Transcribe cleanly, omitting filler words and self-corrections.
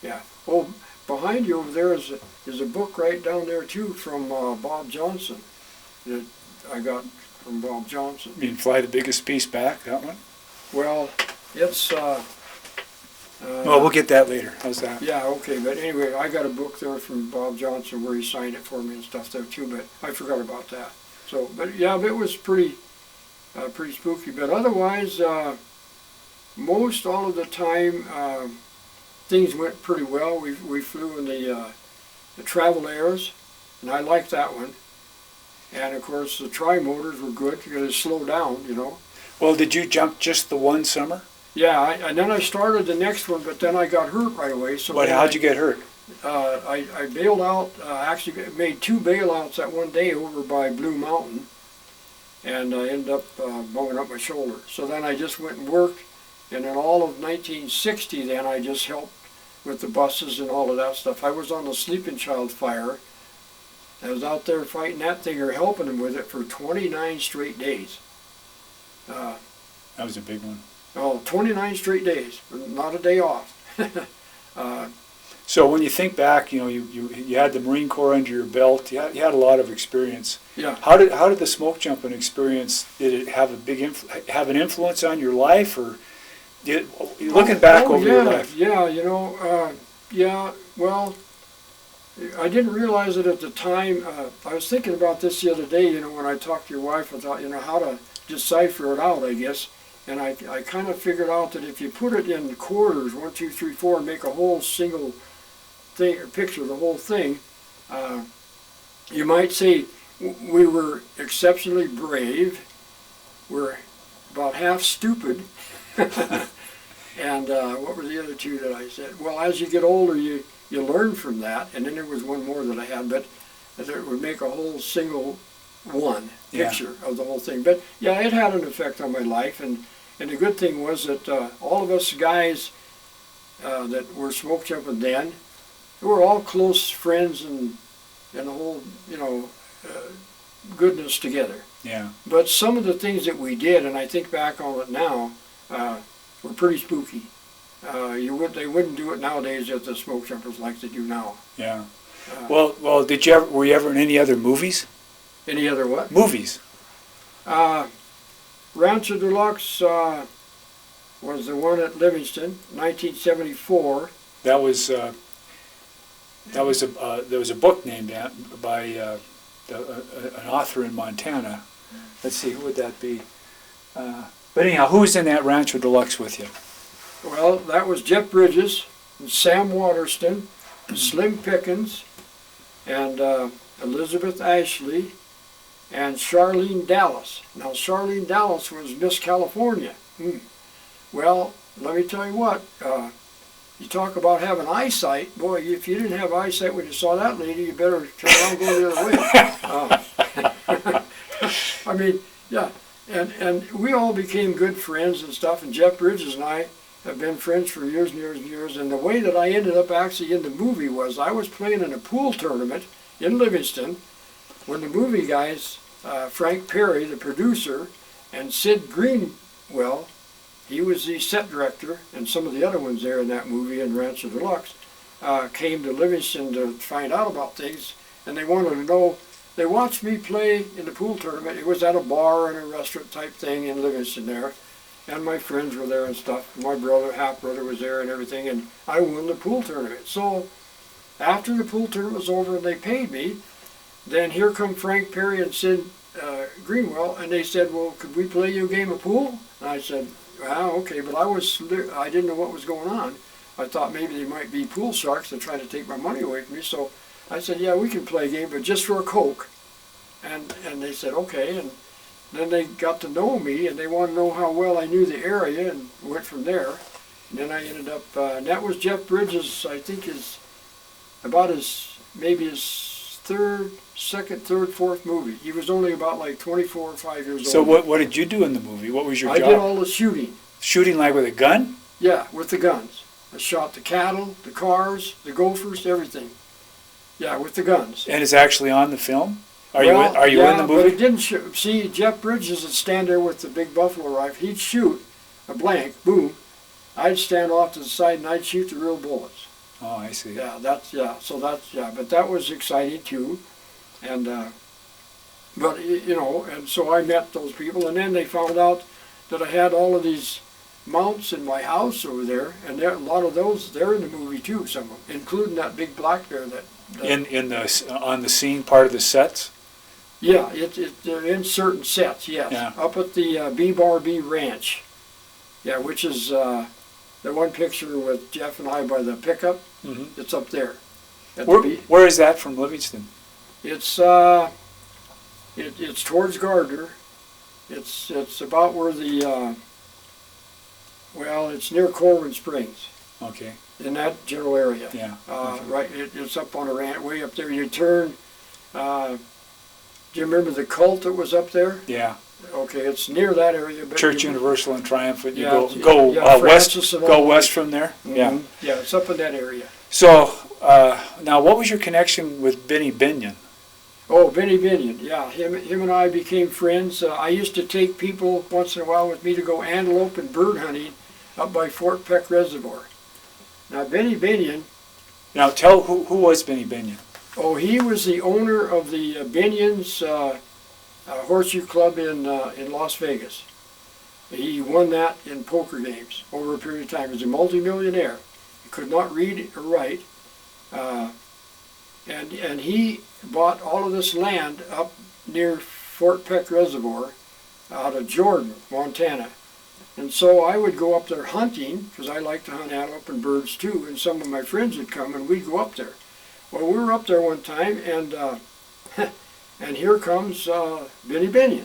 Yeah. Oh, behind you over there is a book right down there too from Bob Johnson that I got from Bob Johnson. You can fly the biggest piece back, that one? Well, it's... well, we'll get that later. How's that? Yeah, okay, but anyway, I got a book there from Bob Johnson where he signed it for me and stuff there too, but I forgot about that. So, but yeah, it was pretty spooky. But otherwise, most all of the time, things went pretty well. We flew in the travel airs, and I liked that one. And of course, the tri-motors were good because they slow down, you know. Well, did you jump just the one summer? Yeah, and then I started the next one, but then I got hurt right away. So how'd you get hurt? I bailed out, actually made 2 bailouts that one day over by Blue Mountain, and I ended up bumming up my shoulder. So then I just went and worked, and in all of 1960 then I just helped with the buses and all of that stuff. I was on the Sleeping Child fire. I was out there fighting that thing or helping them with it for 29 straight days. That was a big one. Oh, 29 straight days, not a day off. So when you think back, you know, you had the Marine Corps under your belt. You had a lot of experience. Yeah. How did the smoke jumping experience, did it have a big have an influence on your life, or looking back over your life? Yeah, you know, yeah. Well, I didn't realize it at the time. I was thinking about this the other day. You know, when I talked to your wife, I thought, you know, how to decipher it out, I guess. And I kind of figured out that if you put it in quarters, 1, 2, 3, 4, and make a whole single thing, or picture the whole thing, you might say we were exceptionally brave, we're about half stupid, and what were the other two that I said? Well, as you get older, you learn from that, and then there was one more that I had, but it would make a whole single one picture of the whole thing. But yeah, it had an effect on my life, and the good thing was that all of us guys that were smoke jumping then, we were all close friends and the whole, you know, goodness together. Yeah. But some of the things that we did, and I think back on it now, were pretty spooky. They wouldn't do it nowadays at the smoke jumpers like they do now. Yeah. Well, were you ever in any other movies? Any other what? Movies. Rancho Deluxe was the one at Livingston, 1974. There was a book named by an author in Montana. Let's see, who would that be? But anyhow, who was in that Rancho Deluxe with you? Well, that was Jeff Bridges, and Sam Waterston, and Slim Pickens, and Elizabeth Ashley, and Charlene Dallas. Now, Charlene Dallas was Miss California. Well, let me tell you what, you talk about having eyesight. Boy, if you didn't have eyesight when you saw that lady, you better turn around and go the other way. I mean, yeah, and we all became good friends and stuff, and Jeff Bridges and I have been friends for years and years and years, and the way that I ended up actually in the movie was I was playing in a pool tournament in Livingston when the movie guys, Frank Perry, the producer, and Sid Greenwell, he was the set director, and some of the other ones there in that movie in Rancho Deluxe, came to Livingston to find out about things, and they wanted to know. They watched me play in the pool tournament. It was at a bar and a restaurant type thing in Livingston there, and my friends were there and stuff. My brother, half-brother, was there and everything, and I won the pool tournament. So after the pool tournament was over and they paid me, then here come Frank Perry and Sid Greenwell, and they said, well, could we play you a game of pool? And I said, well, okay, but I didn't know what was going on. I thought maybe they might be pool sharks and trying to take my money away from me, so I said, yeah, we can play a game, but just for a Coke. And they said, okay, and then they got to know me, and they wanted to know how well I knew the area, and went from there. And then I ended up, and that was Jeff Bridges, I think maybe his second, third, fourth movie. He was only about like 24 or 5 years old. So what did you do in the movie? What was your job? I did all the shooting. Shooting like with a gun? Yeah, with the guns. I shot the cattle, the cars, the gophers, everything. Yeah, with the guns. And it's actually on the film? Are you in the movie? But it didn't shoot. See, Jeff Bridges would stand there with the big buffalo rifle. He'd shoot a blank, boom, I'd stand off to the side and I'd shoot the real bullets. Oh, I see. Yeah, but that was exciting too, and but you know, and so I met those people, and then they found out that I had all of these mounts in my house over there, and a lot of those they're in the movie too, some of them, including that big black bear that In the on the scene part of the sets. yeah, they're in certain sets, yes, Yeah. up at the B-Bar B Ranch, yeah, which is the one picture with Jeff and I by the pickup. Mm-hmm. It's up there. At Where, the where is that from Livingston? It's it's towards Gardner. It's about where the well, it's near Colburn Springs, Okay. in that general area. Yeah. Okay. Right, it's up on a ranch way up there. You turn. Do you remember the cult that was up there? Yeah. Okay, it's near that area. But Church Universal and Triumphant. You Yeah, go yeah, west. Francis and all Go that. west from there. Yeah. Mhm. Yeah, it's up in that area. So now, what was your connection with Benny Benion? Oh, Benny Benion, yeah. Him and I became friends. I used to take people once in a while with me to go antelope and bird hunting up by Fort Peck Reservoir. Now, Benny Benion, Now, tell who was Benny Benion? oh, he was the owner of the Benion's Horseshoe Club in Las Vegas. He won that in poker games over a period of time. He was a multimillionaire. He could not read or write. And he bought all of this land up near Fort Peck Reservoir out of Jordan, Montana. And so I would go up there hunting, because I like to hunt antelope and birds too, and some of my friends would come and we'd go up there. Well, we were up there one time, and and here comes Benny Benion.